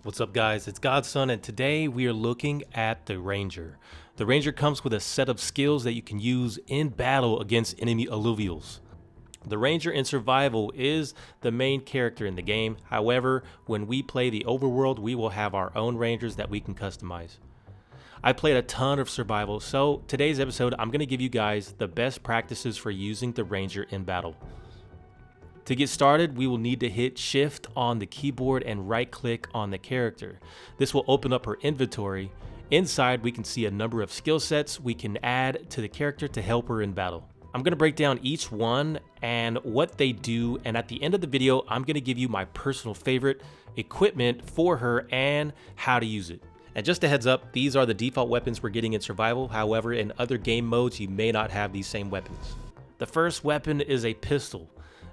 What's up, guys? It's Godson, and today we are looking at the Ranger. The Ranger comes with a set of skills that you can use in battle against enemy alluvials. The Ranger in survival is the main character in the game. However, when we play the overworld, we will have our own Rangers that we can customize. I played a ton of survival, so today's episode, I'm going to give you guys the best practices for using the Ranger in battle. To get started, we will need to hit Shift on the keyboard and right click on the character. This will open up her inventory. Inside, we can see a number of skill sets we can add to the character to help her in battle. I'm going to break down each one and what they do, and at the end of the video, I'm going to give you my personal favorite equipment for her and how to use it. And just a heads up, these are the default weapons we're getting in survival. However, in other game modes, you may not have these same weapons. The first weapon is a pistol.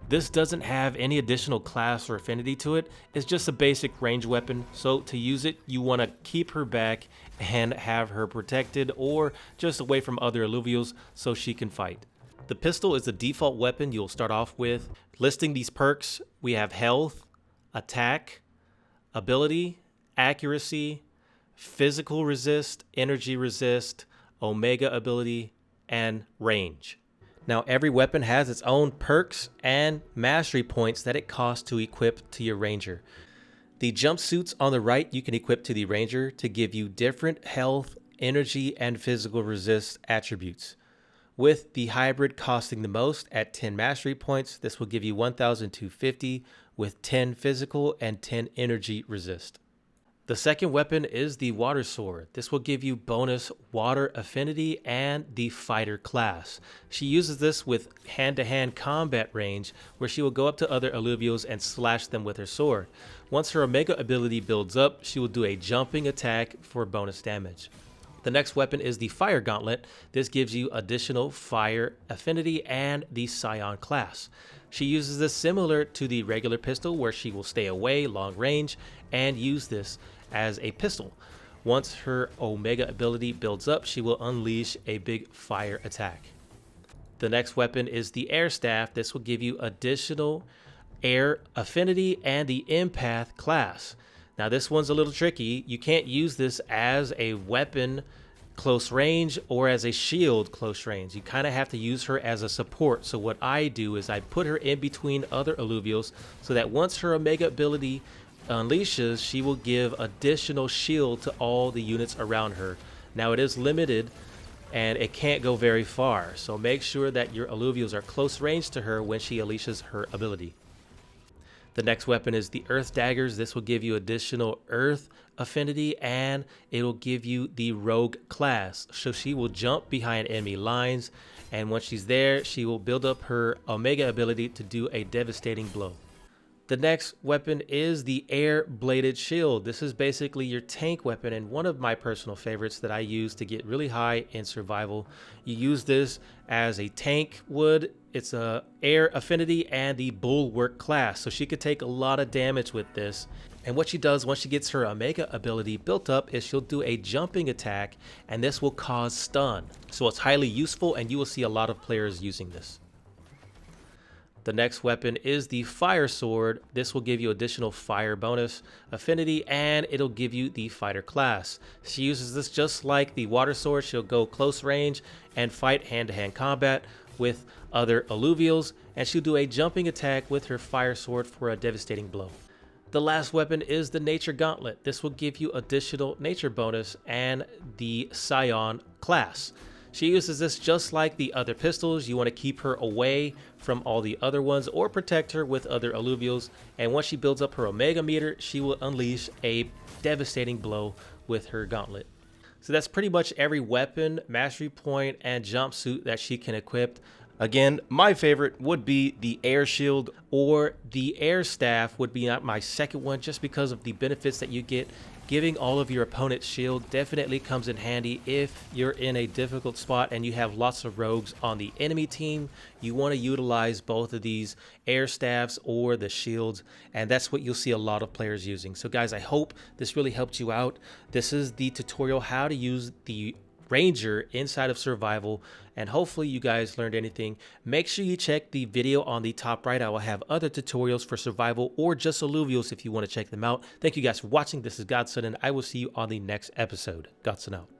This doesn't have any additional class or affinity to it. It's just a basic range weapon. So to use it, you want to keep her back and have her protected or just away from other alluvials so she can fight. The pistol is the default weapon you'll start off with. Listing these perks, we have health, attack, ability, accuracy, physical resist, energy resist, omega ability, and range. Now, every weapon has its own perks and mastery points that it costs to equip to your Ranger. The jumpsuits on the right you can equip to the Ranger to give you different health, energy, and physical resist attributes. With the hybrid costing the most at 10 mastery points, this will give you 1,250 with 10 physical and 10 energy resist. The second weapon is the water sword. This will give you bonus water affinity and the fighter class. She uses this with hand-to-hand combat range where she will go up to other alluvials and slash them with her sword. Once her omega ability builds up, she will do a jumping attack for bonus damage. The next weapon is the fire gauntlet. This gives you additional fire affinity and the scion class. She uses this similar to the regular pistol where she will stay away long range and use this as a pistol. Once her omega ability builds up, she will unleash a big fire attack. The next weapon is the air staff. This will give you additional air affinity and the empath class. Now this one's a little tricky. You can't use this as a weapon close range or as a shield close range. You kind of have to use her as a support. So what I do is I put her in between other alluvials so that once her omega ability unleashes, she will give additional shield to all the units around her. Now it is limited and it can't go very far, so make sure that your alluvials are close range to her when she unleashes her ability. The next weapon is the earth daggers. This will give you additional earth affinity and it will give you the rogue class, so she will jump behind enemy lines, and once she's there, she will build up her omega ability to do a devastating blow. The next weapon is the air bladed shield. This is basically your tank weapon and one of my personal favorites that I use to get really high in survival. You use this as a tank would. It's a air affinity and the bulwark class, so she could take a lot of damage with this. And what she does once she gets her omega ability built up is she'll do a jumping attack, and this will cause stun. So it's highly useful and you will see a lot of players using this. The next weapon is the fire sword. This will give you additional fire bonus affinity and it'll give you the fighter class. She uses this just like the water sword. She'll go close range and fight hand-to-hand combat with other alluvials, and she'll do a jumping attack with her fire sword for a devastating blow. The last weapon is the nature gauntlet. This will give you additional nature bonus and the scion class. She uses this just like the other pistols. You want to keep her away from all the other ones or protect her with other alluvials. And once she builds up her omega meter, she will unleash a devastating blow with her gauntlet. So that's pretty much every weapon, mastery point, and jumpsuit that she can equip. Again, my favorite would be the air shield, or the air staff would be my second one just because of the benefits that you get. Giving all of your opponent's shield definitely comes in handy if you're in a difficult spot and you have lots of rogues on the enemy team. You want to utilize both of these air staffs or the shields, and that's what you'll see a lot of players using. So guys, I hope this really helped you out. This is the tutorial how to use the ranger inside of survival, and hopefully you guys learned anything. Make sure you check the video on the top right. I will have other tutorials for survival or just alluvials if you want to check them out. Thank you guys for watching. This is Godson, and I will see you on the next episode. Godson out.